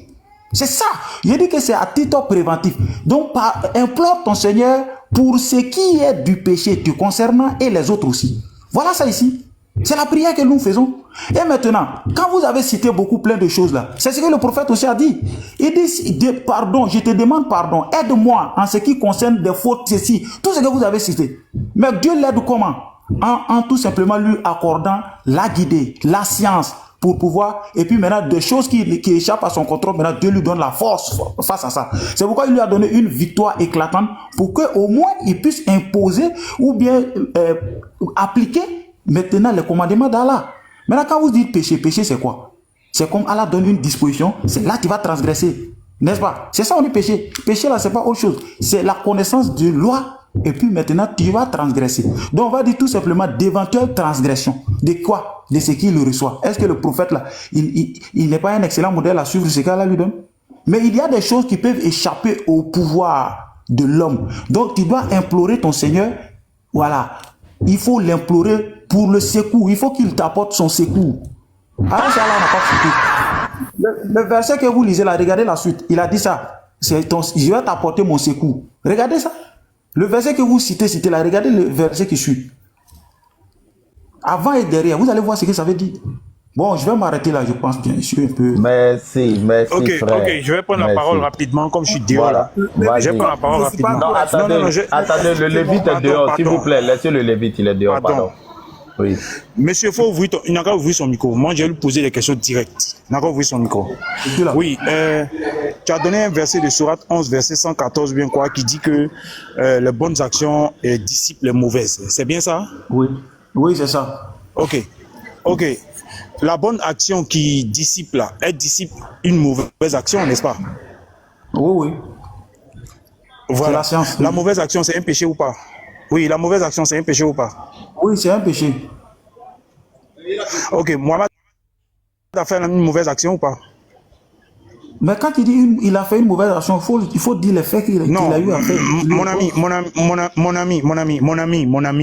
Speaker 1: C'est ça. Je dis que c'est à titre préventif. Donc implore ton Seigneur pour ce qui est du péché te concernant et les autres aussi. Voilà ça ici. C'est la prière que nous faisons. Et maintenant, quand vous avez cité beaucoup plein de choses là, c'est ce que le prophète aussi a dit. Il dit, pardon, je te demande pardon, aide-moi en ce qui concerne des fautes, ceci, tout ce que vous avez cité. Mais Dieu l'aide comment? En tout simplement lui accordant la guidée, la science pour pouvoir, et puis maintenant des choses qui échappent à son contrôle, maintenant Dieu lui donne la force face à ça. C'est pourquoi il lui a donné une victoire éclatante pour qu'au moins il puisse imposer ou bien appliquer maintenant les commandements d'Allah. Maintenant quand vous dites péché, péché c'est quoi? C'est comme Allah donne une disposition, c'est là que tu vas transgresser. N'est-ce pas? C'est ça on dit péché. Péché là c'est pas autre chose. C'est la connaissance de loi et puis maintenant tu vas transgresser. Donc on va dire tout simplement d'éventuelles transgressions. De quoi? De ce qu'il reçoit. Est-ce que le prophète là, il n'est pas un excellent modèle à suivre ce qu'Allah lui donne? Mais il y a des choses qui peuvent échapper au pouvoir de l'homme. Donc tu dois implorer ton Seigneur. Voilà. Il faut l'implorer pour le secours. Il faut qu'il t'apporte son secours. Alors ça là n'a pas cité. Le verset que vous lisez là, regardez la suite. Il a dit ça. Je vais t'apporter mon secours. Regardez ça. Le verset que vous citez là, regardez le verset qui suit. Avant et derrière, vous allez voir ce que ça veut dire. Bon, je vais m'arrêter là, je pense bien. Je suis un peu...
Speaker 8: Merci, frère.
Speaker 4: Ok, je vais prendre la parole rapidement, comme je suis dehors.
Speaker 8: Voilà.
Speaker 4: Je vais prendre la parole rapidement.
Speaker 8: Non, attendez, le Lévite est dehors, s'il vous plaît. Laissez le Lévite, il est dehors, pardon. Oui.
Speaker 4: Monsieur, il n'a qu'à ouvrir son micro. Moi, je vais lui poser des questions directes. Il n'a qu'à ouvrir son micro. Oui, tu as donné un verset de Sourate 11, verset 114, bien quoi, qui dit que les bonnes actions dissipent les mauvaises. C'est bien ça?
Speaker 1: Oui, oui, c'est ça.
Speaker 4: Ok. La bonne action qui dissipe là, elle dissipe une mauvaise action, n'est-ce pas?
Speaker 1: Oui.
Speaker 4: Voilà.
Speaker 1: La science.
Speaker 4: La mauvaise action, c'est un péché ou pas? Oui, la mauvaise action, c'est un péché ou pas?
Speaker 1: Oui, c'est un péché.
Speaker 4: Ok, Mohamed a fait une mauvaise action ou pas?
Speaker 1: Mais quand il dit il a fait une mauvaise action, il faut dire les faits qu'il a eu à faire.
Speaker 4: Mon ami.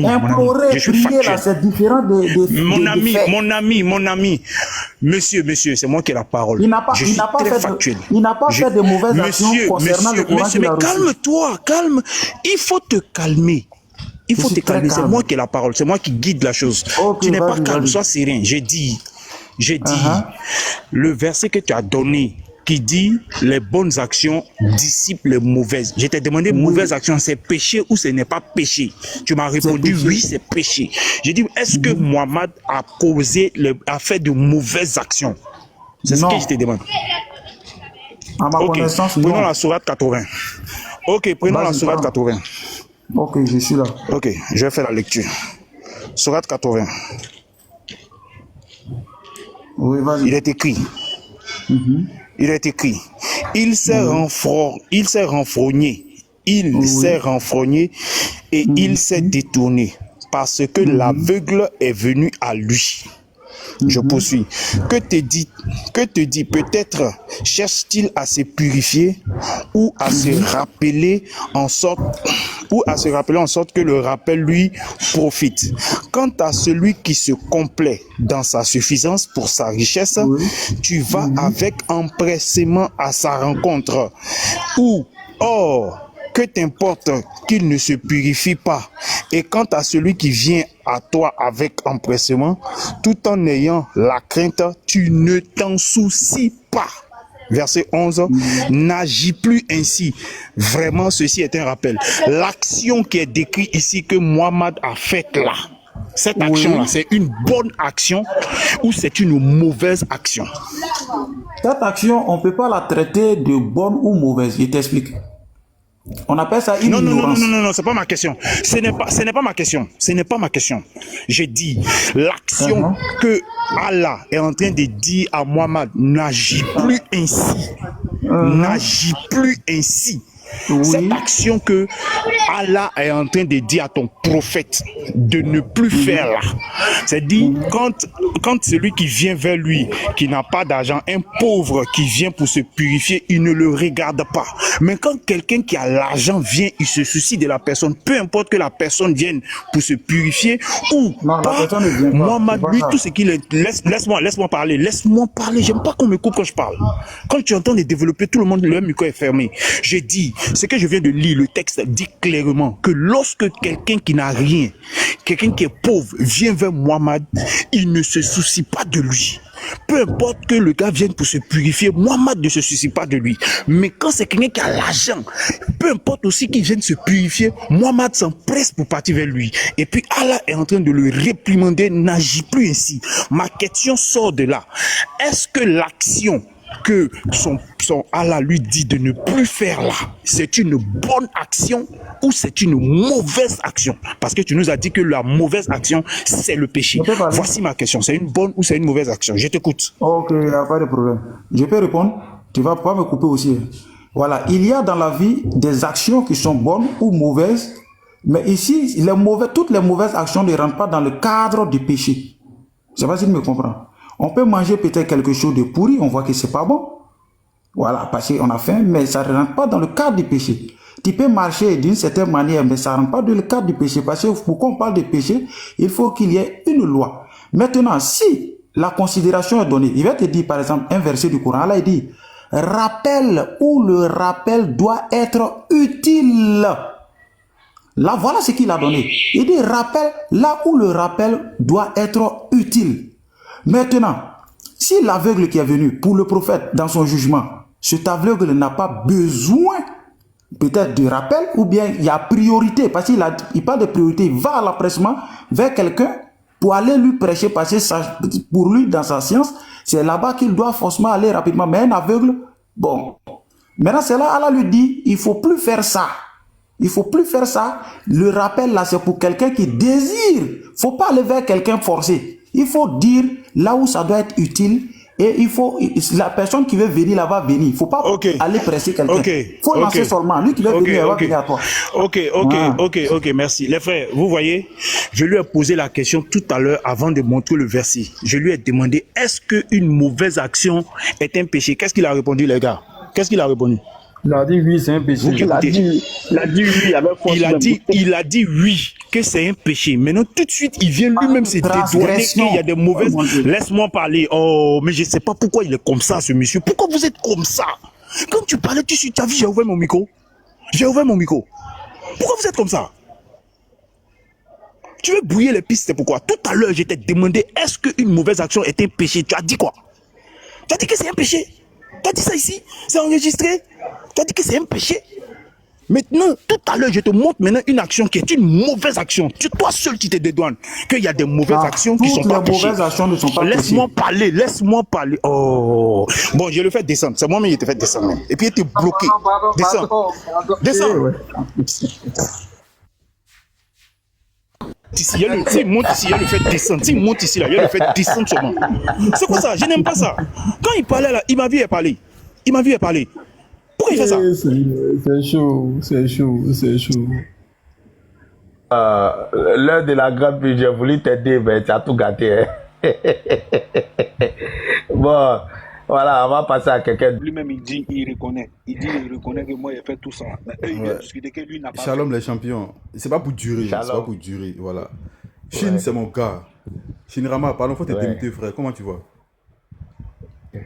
Speaker 1: Implorer,
Speaker 4: je suis
Speaker 1: prier
Speaker 4: factuel.
Speaker 1: là, c'est différent
Speaker 4: Mon ami. Monsieur, c'est moi qui ai la parole.
Speaker 1: Il n'a pas fait de mauvaises actions concernant le Coran qu'il a reçu.
Speaker 4: Calme. Il faut te calmer. C'est moi qui ai la parole. C'est moi qui guide la chose. Tu n'es pas calme, sois serein. J'ai dit, le verset que tu as donné, qui dit les bonnes actions dissipent les mauvaises. Je t'ai demandé mauvaise action, c'est péché ou ce n'est pas péché? Tu m'as répondu oui, c'est péché. J'ai dit, est-ce que Mohamed a fait de mauvaises actions? C'est ce que je te demande.
Speaker 1: À ma connaissance,
Speaker 4: prenons la sourate 80. Ok, prenons la sourate 80.
Speaker 1: Ok, je suis là.
Speaker 4: Ok, je vais faire la lecture. Sourate 80.
Speaker 1: Oui, vas-y.
Speaker 4: Il est écrit. Il est écrit. Il s'est renfrogné. Il s'est renfrogné et il s'est détourné parce que l'aveugle est venu à lui. Je poursuis. Que te dit peut-être cherche-t-il à se purifier ou à se rappeler en sorte que le rappel lui profite. Quant à celui qui se complaît dans sa suffisance pour sa richesse, tu vas avec empressement à sa rencontre. Que t'importe qu'il ne se purifie pas. Et quant à celui qui vient à toi avec empressement, tout en ayant la crainte, tu ne t'en soucies pas. Verset 11, n'agis plus ainsi. Vraiment, ceci est un rappel. L'action qui est décrite ici que Mohamed a faite là, cette action-là, c'est une bonne action ou c'est une mauvaise action?
Speaker 1: Cette action, on ne peut pas la traiter de bonne ou mauvaise. Je t'explique. On appelle ça une
Speaker 4: non,
Speaker 1: ignorance.
Speaker 4: Non, c'est pas ma question. Ce n'est pas ma question. Ce n'est pas ma question. J'ai dit l'action que Allah est en train de dire à Mohammed n'agit plus ainsi. N'agit plus ainsi. Oui. Cette action que Allah est en train de dire à ton prophète de ne plus faire là, c'est-à-dire quand celui qui vient vers lui, qui n'a pas d'argent, un pauvre qui vient pour se purifier, il ne le regarde pas. Mais quand quelqu'un qui a l'argent vient, il se soucie de la personne, peu importe que la personne vienne pour se purifier ou non, pas. Moi, lui, tout ce qu'il est, laisse-moi parler, j'aime pas qu'on me coupe quand je parle. Quand tu entends de développer, tout le monde, le micro est fermé. J'ai dit, ce que je viens de lire, le texte dit clairement que lorsque quelqu'un qui n'a rien, quelqu'un qui est pauvre, vient vers Mohammed, il ne se soucie pas de lui. Peu importe que le gars vienne pour se purifier, Mohammed ne se soucie pas de lui. Mais quand c'est quelqu'un qui a l'argent, peu importe aussi qu'il vienne se purifier, Mohammed s'empresse pour partir vers lui. Et puis Allah est en train de le réprimander, n'agit plus ainsi. Ma question sort de là. Est-ce que l'action que son Allah lui dit de ne plus faire là, c'est une bonne action ou c'est une mauvaise action? Parce que tu nous as dit que la mauvaise action, c'est le péché. Voici ma question. C'est une bonne ou c'est une mauvaise action? Je t'écoute.
Speaker 1: Ok, il n'y a pas de problème. Je peux répondre? Tu vas pas me couper aussi. Voilà, il y a dans la vie des actions qui sont bonnes ou mauvaises, mais ici, toutes les mauvaises actions ne rentrent pas dans le cadre du péché. Je ne sais pas si tu me comprends. On peut manger peut-être quelque chose de pourri, on voit que c'est pas bon. Voilà, parce qu'on a faim, mais ça ne rentre pas dans le cadre du péché. Tu peux marcher d'une certaine manière, mais ça ne rentre pas dans le cadre du péché. Parce que pour qu'on parle de péché, il faut qu'il y ait une loi. Maintenant, si la considération est donnée, il va te dire par exemple un verset du Coran, là il dit, rappel ou le rappel doit être utile. Là, voilà ce qu'il a donné. Il dit rappel, là où le rappel doit être utile. Maintenant, si l'aveugle qui est venu pour le prophète dans son jugement, cet aveugle n'a pas besoin peut-être de rappel ou bien il y a priorité, parce qu'il parle de priorité, il va à l'empressement vers quelqu'un pour aller lui prêcher, parce que pour lui dans sa science, c'est là-bas qu'il doit forcément aller rapidement. Mais un aveugle, bon, maintenant c'est là, Allah lui dit, il ne faut plus faire ça. Il ne faut plus faire ça. Le rappel là, c'est pour quelqu'un qui désire. Il ne faut pas aller vers quelqu'un forcé. Il faut dire là où ça doit être utile et il faut, la personne qui veut venir là va venir. Il ne faut pas aller presser quelqu'un. Il faut lancer seulement. Lui qui veut venir, il va venir à toi.
Speaker 4: Ok, merci. Les frères, vous voyez, je lui ai posé la question tout à l'heure avant de montrer le verset. Je lui ai demandé, est-ce qu'une mauvaise action est un péché? Qu'est-ce qu'il a répondu, les gars? Qu'est-ce qu'il a répondu?
Speaker 6: Il a dit oui, c'est un péché.
Speaker 5: Il a dit oui avec force.
Speaker 4: Il a dit oui, que c'est un péché. Maintenant, tout de suite, il vient lui-même se dédouaner qu'il y a des mauvaises... Laisse-moi parler. Oh, mais je ne sais pas pourquoi il est comme ça, ce monsieur. Pourquoi vous êtes comme ça? Quand tu parlais, tu as vu, j'ai ouvert mon micro. Pourquoi vous êtes comme ça? Tu veux brouiller les pistes, c'est pourquoi? Tout à l'heure, je t'ai demandé, est-ce qu'une mauvaise action est un péché? Tu as dit quoi? Tu as dit que c'est un péché. Tu as dit ça ici? C'est enregistré? Tu as dit que c'est un péché. Maintenant, tout à l'heure, je te montre maintenant une action qui est une mauvaise action. Toi seul, tu te dédouanes qu'il y a des mauvaises actions qui sont pas péchées.
Speaker 1: Mauvaises actions ne sont pas
Speaker 4: laisse-moi parler. Oh. Bon, je le fais descendre. C'est moi-même qui te fais descendre. Et puis, il était bloqué. Descends. Ici, il monte ici, il y a le fait descendre. S'il monte ici, là, il y a le fait descendre seulement. C'est quoi ça? Je n'aime pas ça. Quand il parlait là, il m'a vu parler. Pourquoi il fait ça?
Speaker 6: C'est chaud.
Speaker 8: L'heure de la grande vie, j'ai voulu t'aider, mais tu as tout gâté. Hein? Bon, voilà, on va passer à quelqu'un.
Speaker 9: Lui-même, il reconnaît que moi, j'ai fait tout ça. Mais eux, ils viennent discuter que lui n'a pas
Speaker 10: Shalom, les champions. C'est pas pour durer. Voilà. Chine, c'est mon gars. Chine Rama, parlons, faut te débuter, frère. Comment tu vois?
Speaker 9: Ça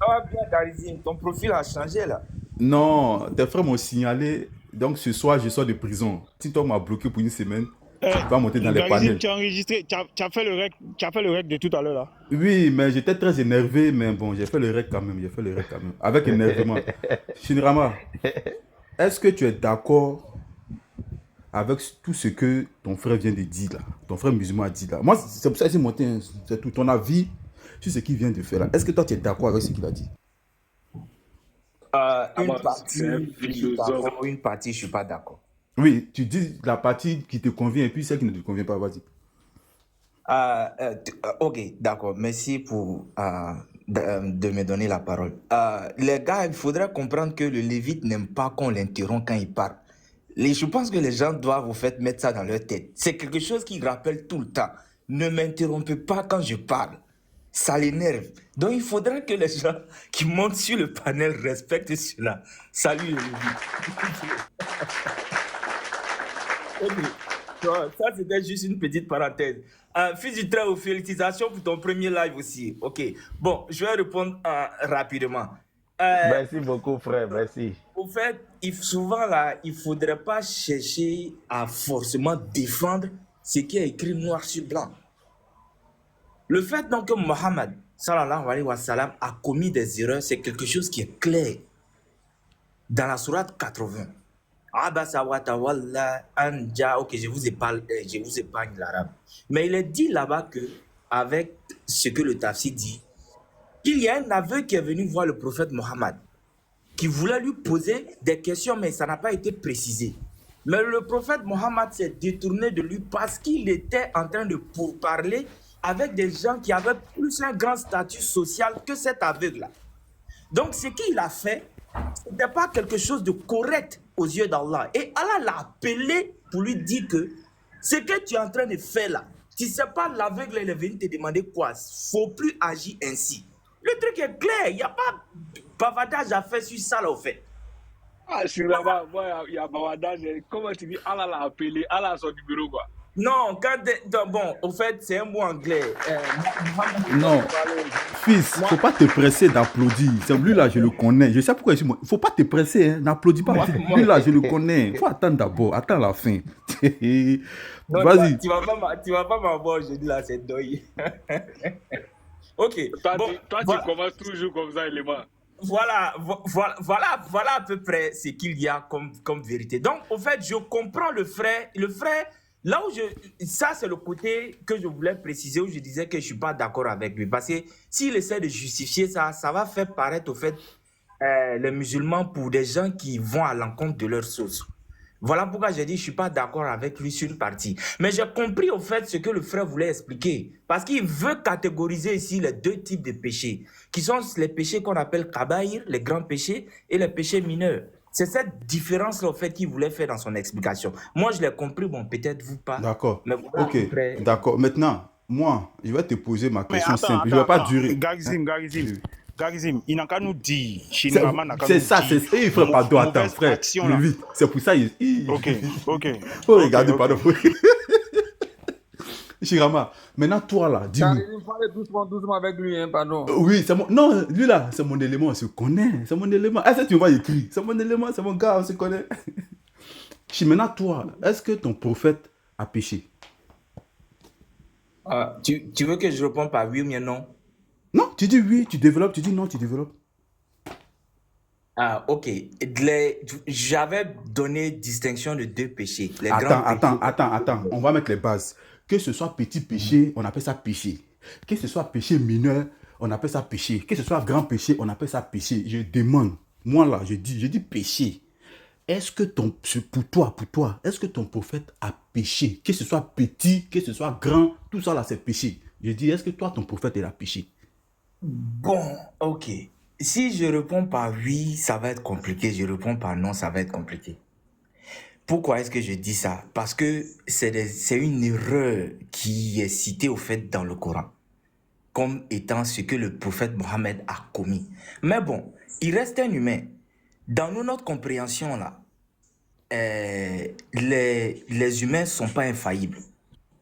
Speaker 9: va bien, Darizine. Ton profil a changé, là.
Speaker 10: Non, tes frères m'ont signalé. Donc, ce soir, je sors de prison. TikTok m'a bloqué pour une semaine. Tu vas monter dans les panels.
Speaker 4: Tu as enregistré, tu as fait le rec de tout à l'heure, là.
Speaker 10: Oui, mais j'étais très énervé. Mais bon, j'ai fait le rec quand même. Avec énervement. Chine Rama, est-ce que tu es d'accord avec tout ce que ton frère vient de dire, là? Ton frère musulman a dit, là. Moi, c'est pour ça que j'ai monté. C'est tout ton avis sur ce qu'il vient de faire là. Est-ce que toi tu es d'accord avec ce qu'il a dit?
Speaker 11: une partie, je suis d'accord, une partie, je ne suis pas d'accord.
Speaker 10: Oui, tu dis la partie qui te convient et puis celle qui ne te convient pas, vas-y.
Speaker 11: Ok, d'accord. Merci pour de me donner la parole. Les gars, il faudrait comprendre que le lévite n'aime pas qu'on l'interrompt quand il parle. Je pense que les gens doivent vous faire mettre ça dans leur tête. C'est quelque chose qu'ils rappellent tout le temps. Ne m'interrompez pas quand je parle. Ça l'énerve. Donc il faudrait que les gens qui montent sur le panel respectent cela. Salut les lévites. Ok. Ça, c'était juste une petite parenthèse. Fils du très haut, félicitations pour ton premier live aussi. Ok. Bon, je vais répondre rapidement.
Speaker 8: Merci beaucoup, frère. Merci.
Speaker 11: Au fait, souvent, là, il ne faudrait pas chercher à forcément défendre ce qui est écrit noir sur blanc. Le fait donc que Mohammed, sallallahu alayhi wa sallam, a commis des erreurs, c'est quelque chose qui est clair. Dans la sourate 80. Ok, je vous épargne l'arabe. Mais il est dit là-bas que, avec ce que le tafsir dit, qu'il y a un aveugle qui est venu voir le prophète Mohammed, qui voulait lui poser des questions, mais ça n'a pas été précisé. Mais le prophète Mohammed s'est détourné de lui parce qu'il était en train de pourparler avec des gens qui avaient plus un grand statut social que cet aveugle-là. Donc, ce qu'il a fait, ce n'était pas quelque chose de correct aux yeux d'Allah. Et Allah l'a appelé pour lui dire que ce que tu es en train de faire là, tu ne sais pas, l'aveugle, il est venu te demander quoi. Il ne faut plus agir ainsi. Le truc est clair, il n'y a pas bavardage à faire sur ça là, au fait.
Speaker 9: Ah, sur là-bas, il y a bavardage. Comment tu dis, Allah l'a appelé, Allah a son numéro, quoi.
Speaker 11: Non, bon, au fait, c'est un mot anglais.
Speaker 10: Non, fils, faut pas te presser d'applaudir. Lui là, je le connais. Je sais pourquoi il faut pas te presser, hein. N'applaudis pas. Lui là, je le connais. Faut attendre d'abord, attends la fin. Vas-y.
Speaker 11: Tu vas pas m'avoir, je dis là, c'est deuil. Ok.
Speaker 9: Toi, tu commences toujours comme ça, élément.
Speaker 11: Voilà à peu près ce qu'il y a comme vérité. Donc, au fait, je comprends le frère. Là où ça, c'est le côté que je voulais préciser, où je disais que je ne suis pas d'accord avec lui. Parce que s'il essaie de justifier ça, ça va faire paraître, au fait, les musulmans pour des gens qui vont à l'encontre de leur source. Voilà pourquoi j'ai dit que je ne suis pas d'accord avec lui sur une partie. Mais j'ai compris, au fait, ce que le frère voulait expliquer. Parce qu'il veut catégoriser ici les deux types de péchés, qui sont les péchés qu'on appelle kabaïr, les grands péchés, et les péchés mineurs. C'est cette différence-là, au fait, qu'il voulait faire dans son explication. Moi, je l'ai compris, bon, peut-être vous pas.
Speaker 10: D'accord.
Speaker 11: Mais voilà,
Speaker 10: ok, d'accord. Maintenant, moi, je vais te poser ma question simple. Je ne vais pas durer.
Speaker 4: Garizim, il n'a qu'à nous dire.
Speaker 10: C'est ça, c'est ça. Il faut pardon, attends, frère. C'est pour ça.
Speaker 4: Ok.
Speaker 10: Faut regarder, pardon. Shirama, maintenant toi là, dis-moi.
Speaker 6: Il fallait doucement avec lui, hein, pardon.
Speaker 10: Oui, c'est mon... Non, lui là, c'est mon élément, on se connaît. C'est mon élément. Est-ce que tu m'as écrit? C'est mon élément, c'est mon gars, on se connaît. Maintenant toi, est-ce que ton prophète a péché?
Speaker 11: Tu veux que je réponde par oui ou bien non?
Speaker 10: Non, tu dis oui, tu développes, tu dis non, tu développes.
Speaker 11: Ok. J'avais donné distinction de deux péchés.
Speaker 10: Attends. On va mettre les bases. Que ce soit petit péché, on appelle ça péché. Que ce soit péché mineur, on appelle ça péché. Que ce soit grand péché, on appelle ça péché. Je demande, moi là, je dis péché. Est-ce que pour toi, est-ce que ton prophète a péché? Que ce soit petit, que ce soit grand, tout ça là, c'est péché. Je dis, est-ce que toi, ton prophète, il a péché?
Speaker 11: Bon, ok. Si je réponds par oui, ça va être compliqué. Je réponds par non, ça va être compliqué. Pourquoi est-ce que je dis ça? Parce que c'est une erreur qui est citée au fait dans le Coran comme étant ce que le prophète Mohammed a commis. Mais bon, il reste un humain. Dans notre compréhension là, les humains ne sont pas infaillibles.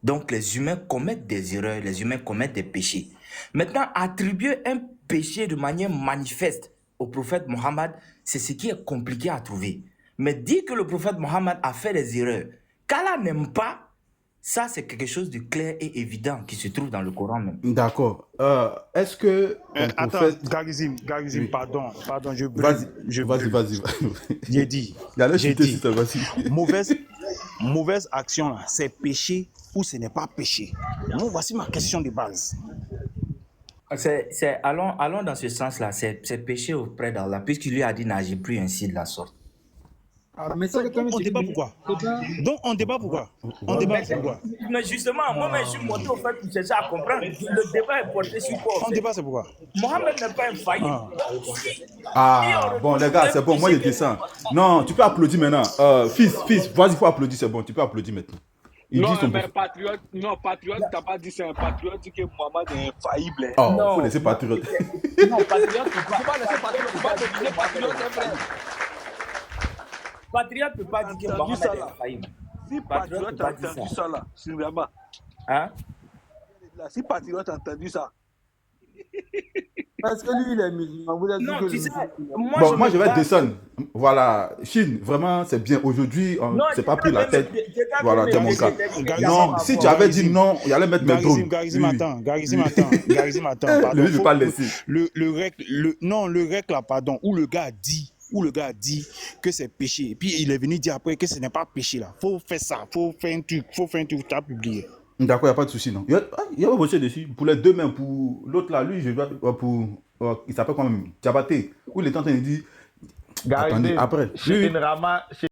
Speaker 11: Donc les humains commettent des erreurs, les humains commettent des péchés. Maintenant, attribuer un péché de manière manifeste au prophète Mohammed, c'est ce qui est compliqué à trouver. Mais dire que le prophète Mohammed a fait des erreurs, qu'Allah n'aime pas, ça c'est quelque chose de clair et évident qui se trouve dans le Coran même.
Speaker 10: D'accord. Est-ce que...
Speaker 4: Attends, Garizim, oui. pardon,
Speaker 10: Vas-y.
Speaker 4: J'ai dit, mauvaise action, là, c'est péché ou ce n'est pas péché. Donc, voici ma question de base.
Speaker 11: Allons dans ce sens-là, c'est péché auprès d'Allah, puisqu'il lui a dit n'agis plus ainsi de la sorte.
Speaker 4: Mais ça, on débat pourquoi? Donc on débat pourquoi? On débat pourquoi?
Speaker 11: Mais justement, moi je suis monté au fait pour chercher à comprendre. Le débat est porté sur quoi?
Speaker 4: On débat c'est pourquoi?
Speaker 11: Mohamed n'est pas infaillible.
Speaker 10: Bon les gars, c'est bon, moi je descends. Non, tu peux applaudir maintenant. Fils, vas-y, faut applaudir, c'est bon, tu peux applaudir maintenant.
Speaker 9: Mais patriote, t'as pas dit c'est un patriote, dit que Mohamed est infaillible.
Speaker 10: Oh, faut laisser patriote.
Speaker 9: Non, patriote, tu peux pas laisser patriote, tu peux pas deviner patriote, frère.
Speaker 11: Patriote ne peut pas dire que Mohamed est infaillible.
Speaker 9: Si patriote a entendu ça là, c'est vraiment.
Speaker 11: Hein?
Speaker 9: Si patriote a entendu ça.
Speaker 12: Parce que lui, il est musulman.
Speaker 11: Non, tu sais,
Speaker 10: moi je vais descendre. Voilà, Chine, vraiment, c'est bien. Aujourd'hui, on ne s'est pas pris la tête. Voilà, c'est mon cas. Non, si tu avais dit non, il allait mettre mes drones.
Speaker 4: Garizim, attends.
Speaker 10: Lui, je ne vais pas le laisser.
Speaker 4: Le rec là, pardon, où le gars a dit que c'est péché. Et puis il est venu dire après que ce n'est pas péché là. Faut faire ça, faut faire un truc, tu as publié.
Speaker 10: D'accord, il n'y a pas de souci, non. Il y a pas bossé dessus. Pour les deux mains, pour l'autre là, lui, je dois il s'appelle quand même Diabaté. Où il est en train de dire. Attendez, après.